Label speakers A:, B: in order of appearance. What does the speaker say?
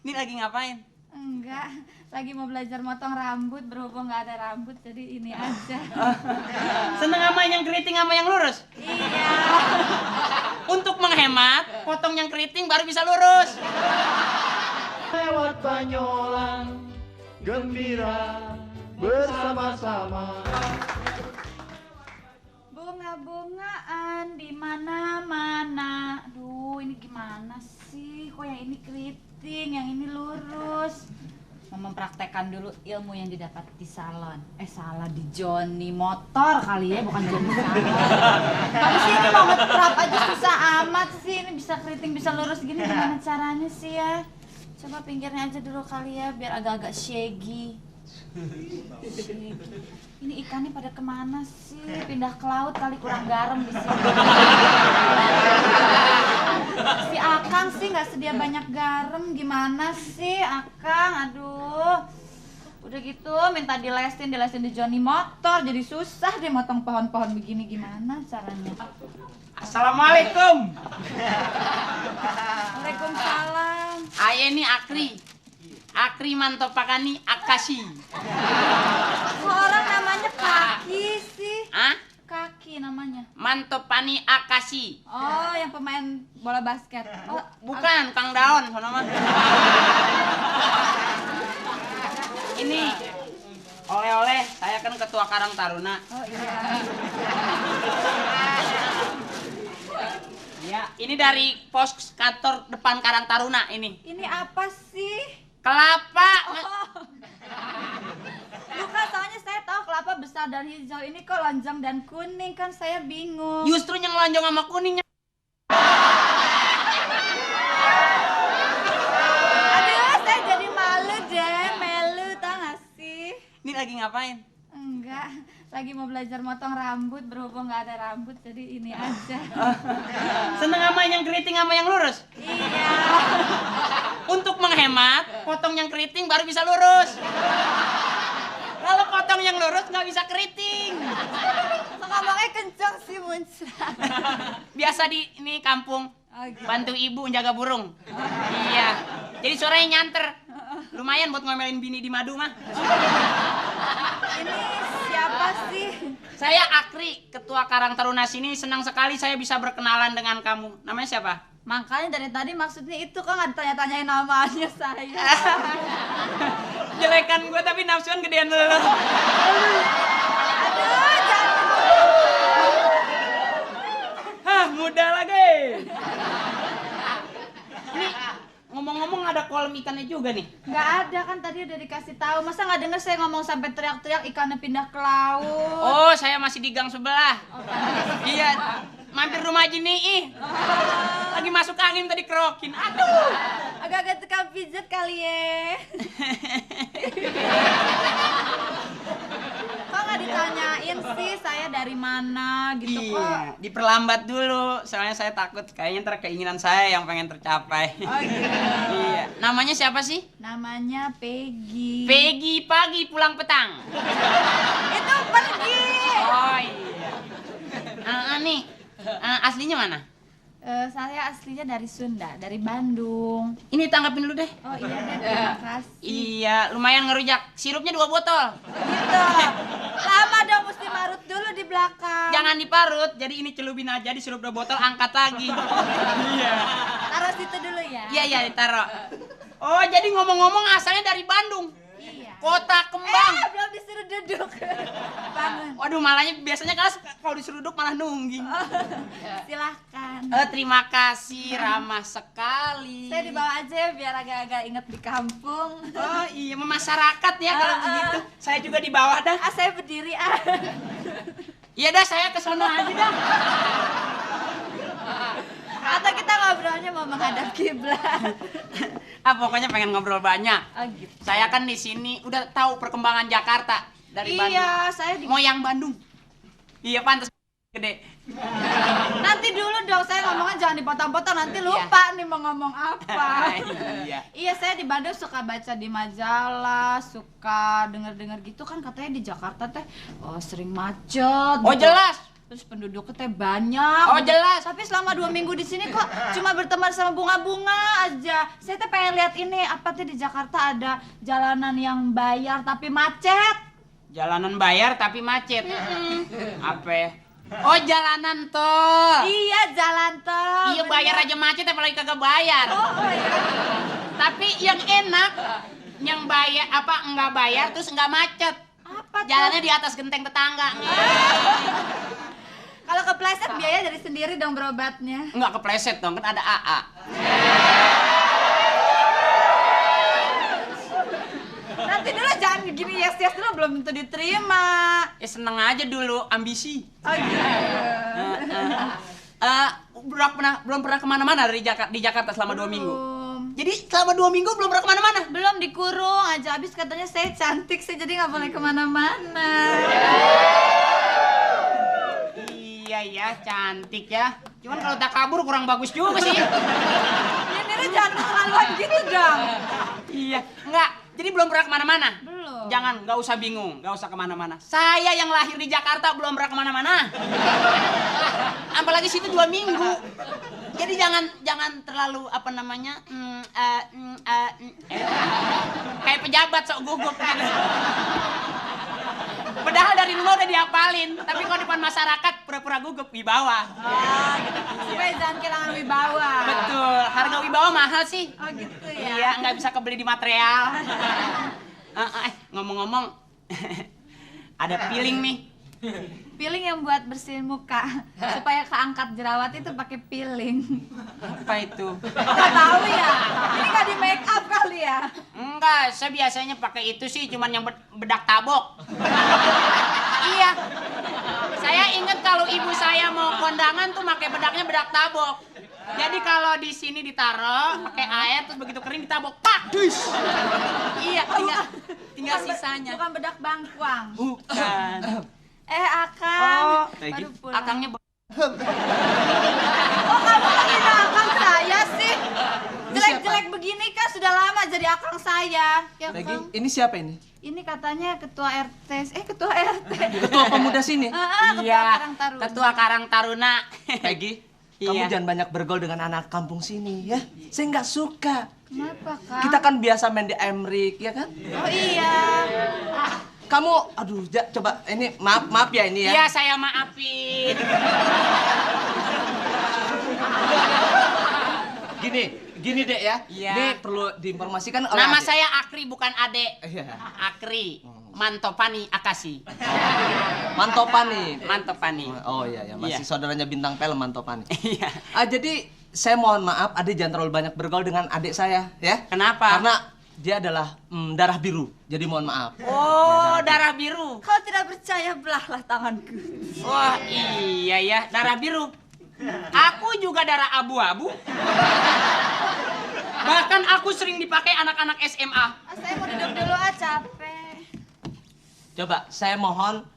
A: Ini lagi ngapain?
B: Enggak, lagi mau belajar motong rambut, berhubung nggak ada rambut jadi ini aja.
A: Seneng sama yang keriting sama yang lurus?
B: Iya.
A: Untuk menghemat, potong yang keriting baru bisa lurus.
C: Lewat Banyolan gembira bersama-sama.
B: Bunga-bungaan di mana-mana. Aduh, ini gimana sih? Kok yang ini keriting, yang ini lurus? Mau mempraktekkan dulu ilmu yang didapat di salon. Salah, di Joni Motor kali ya, bukan Joni Salon. Tapi sih ini mau ngetrap aja susah amat sih. Ini bisa keriting, bisa lurus gini, gimana caranya sih ya? Coba pinggirnya aja dulu kali ya, biar agak-agak shaggy. Ini ikannya pada kemana sih? Pindah ke laut kali, kurang garam di sini. Si Akang sih nggak sedia banyak garam, gimana sih Akang? Aduh, udah gitu minta dilesin di Joni Motor, jadi susah deh motong pohon-pohon begini, gimana caranya?
A: Assalamualaikum.
B: Waalaikumsalam.
A: Aye ini Akri Mantopakani Akasi.
B: Kok orang namanya Kaki sih?
A: Hah?
B: Kaki namanya.
A: Mantopani Akasi.
B: Oh, yang pemain bola basket. Oh,
A: Bukan, Kang Daon, sono mah. Ini oleh-oleh, saya kan ketua Karang Taruna.
B: Oh iya.
A: Ya, ini dari pos kantor depan Karang Taruna ini.
B: Ini apa sih?
A: Kelapa.
B: Oh. Bukan, soalnya saya tahu kelapa besar dan hijau. Ini kok lonjong dan kuning, kan saya bingung.
A: Justru yang lonjong sama kuningnya.
B: Aduh, saya jadi malu deh, melu, tau gak sih?
A: Ini lagi ngapain?
B: Enggak, lagi mau belajar motong rambut, berhubung nggak ada rambut jadi ini aja.
A: Seneng sama yang keriting sama yang lurus?
B: Iya.
A: Untuk menghemat, potong yang keriting baru bisa lurus. Kalau potong yang lurus nggak bisa keriting.
B: Ngomongnya kencang sih muncrat.
A: Biasa di ini kampung,
B: Oh, gitu.
A: bantu ibu menjaga burung. Iya, jadi suaranya nyanter. Lumayan buat ngomelin bini di madu mah.
B: Ini siapa sih?
A: Saya Akri, ketua Karang Taruna sini. Senang sekali saya bisa berkenalan dengan kamu. Namanya siapa?
B: Makanya dari tadi maksudnya itu kan nggak ditanya-tanyain namanya saya.
A: Jelekan gue tapi nafsuan gedean lu.
B: Aduh, jangan.
A: Hah, muda lagi. Ini ngomong-ngomong ada kolam ikannya juga nih.
B: Nggak ada kan tadi udah dikasih tahu. Masa nggak denger saya ngomong sampai teriak-teriak ikannya pindah ke laut?
A: Oh, saya masih di gang sebelah.
B: Oh, tadi.
A: Iya, mampir rumah Jini. Lagi masuk angin tadi kerokin. Aduh.
B: Agak-agak tukang pijat kali ya. Kok nggak ditanyain sih saya dari mana gitu kok?
A: Iya, diperlambat dulu. Soalnya saya takut kayaknya ntar keinginan saya yang pengen tercapai.
B: Oh gitu.
A: Iya. Namanya siapa sih?
B: Namanya Peggy.
A: Peggy pagi pulang petang.
B: Itu pergi.
A: Oh iya. Nih, aslinya mana?
B: Saya aslinya dari Sunda, dari Bandung.
A: Ini tanggapin dulu deh.
B: Oh iya deh, terima kasih.
A: Iya, lumayan ngerujak. Sirupnya 2 botol.
B: Gitu. Lama dong, mesti marut dulu di belakang.
A: Jangan diparut, jadi ini celupin aja di sirup 2 botol, angkat lagi. Iya.
B: Taruh situ dulu ya.
A: Iya, ditaruh. Oh, jadi ngomong-ngomong asalnya dari Bandung.
B: Iya.
A: Kota Kembang.
B: Belum disuruh duduk. Bangun.
A: Waduh, malahnya biasanya kalau disuruh duduk malah nungging.
B: Silahkan.
A: Terima kasih, ramah sekali.
B: Saya dibawa aja ya, biar agak-agak inget di kampung.
A: Oh iya, masyarakat ya kalau begitu. Saya juga di bawah dah.
B: Saya berdiri
A: Iya dah, saya ke sono aja dah.
B: Atau kita ngobrolnya mau menghadap kiblat.
A: Pokoknya pengen ngobrol banyak.
B: Oh gitu.
A: Saya kan di sini udah tahu perkembangan Jakarta dari Bandung.
B: Iya, saya di...
A: Moyang Bandung. Iya, pantas gede.
B: Nanti dulu dong, saya ngomongnya jangan dipotong-potong, nanti lupa nih mau ngomong apa.
A: Iya.
B: Iya, saya di Bandung suka baca di majalah, suka denger-denger gitu kan katanya di Jakarta teh sering macet.
A: Oh
B: gitu.
A: jelas,
B: Terus penduduknya teh banyak.
A: Oh, jelas.
B: Tapi selama 2 minggu di sini kok cuma berteman sama bunga-bunga aja. Saya teh pengen lihat ini, apa tuh di Jakarta ada jalanan yang bayar tapi macet.
A: Jalanan bayar tapi macet. Apa? Oh, jalanan tol.
B: Iya, jalan tol.
A: Iya, bayar aja macet apalagi kagak bayar.
B: Oh iya.
A: Tapi yang enak yang bayar apa enggak bayar terus enggak macet.
B: Apa tuh?
A: Jalannya di atas genteng tetangga.
B: Kalau kepleset biaya dari sendiri dong berobatnya.
A: Enggak kepleset dong, kan ada AA.
B: Nanti dulu jangan gini yes dulu, belum tentu diterima.
A: Ya seneng aja dulu, ambisi.
B: Oh gitu.
A: Belum pernah kemana-mana di Jakarta selama 2 minggu.
B: Belum.
A: Jadi selama 2 minggu belum pernah kemana-mana.
B: Belum, dikurung aja. Habis katanya saya cantik, saya jadi nggak boleh kemana-mana.
A: Iya ya, cantik ya. Cuman kalau tak kabur kurang bagus juga sih.
B: Ya Nira jangan keterlaluan gitu dong.
A: Iya, enggak. Jadi belum pernah kemana-mana.
B: Belum.
A: Jangan, nggak usah bingung, nggak usah kemana-mana. Saya yang lahir di Jakarta belum pernah kemana-mana. Apalagi situ 2 minggu. Jadi jangan terlalu apa namanya, kayak pejabat sok gugup gitu. Padahal dari dulu udah dihafalin, tapi kalau depan masyarakat pura-pura gugup wibawa.
B: Gitu. Supaya jangan kehilangan wibawa.
A: Betul, harga wibawa mahal sih.
B: Oh gitu ya.
A: Iya, nggak bisa kebeli di material. Ngomong-ngomong, ada feeling nih.
B: Peeling yang buat bersihin muka supaya keangkat jerawat itu pakai peeling.
A: Apa itu?
B: Nggak tahu ya. Ini nggak di make up kali ya.
A: Enggak, saya biasanya pakai itu sih, cuman yang bedak tabok. Iya. Saya inget kalau ibu saya mau kondangan tuh pakai bedaknya bedak tabok. Jadi kalau di sini ditaruh pakai air terus begitu kering ditabok, pak, dus. Iya, tinggal sisanya.
B: Bukan bedak bangkuang.
A: Bukan.
B: Akang. Baru pulang.
A: Akangnya
B: Oh, kamu menghina akang saya sih? Jelek-jelek begini kan sudah lama jadi akang saya. Ya,
C: Peggy,
B: Kang.
C: ini siapa ini?
B: Ini katanya ketua RT. Ketua RT.
C: Ketua pemuda sini.
B: Ketua
A: Iya,
B: Karang Taruna.
A: Ketua Karang Taruna.
C: Peggy,
A: Iya.
C: kamu jangan banyak bergaul dengan anak kampung sini ya. Saya nggak suka.
B: Kenapa, Kang?
C: Kita kan biasa main di Emrik, ya kan?
B: Oh iya.
C: Kamu, aduh, coba ini maaf ya ini ya.
A: Iya, saya maafin.
C: Gini dek ya.
A: Iya.
C: Ini perlu diinformasikan oleh
A: Nama
C: adik.
A: saya Akri bukan Ade.
C: Iya.
A: Akri Mantopani Akasi.
C: Mantopani.
A: Mantopani.
C: Oh iya ya, masih
A: Iya.
C: saudaranya bintang film Mantopani.
A: Iya.
C: Jadi saya mohon maaf, adik jangan terlalu banyak bergaul dengan adik saya ya.
A: Kenapa?
C: Karena dia adalah darah biru. Jadi mohon maaf.
A: Oh, darah biru.
B: Kalau tidak percaya belahlah tanganku.
A: Wah, iya ya, darah biru. Aku juga darah abu-abu. Bahkan aku sering dipakai anak-anak SMA.
B: Saya mau duduk dulu capek.
C: Coba saya mohon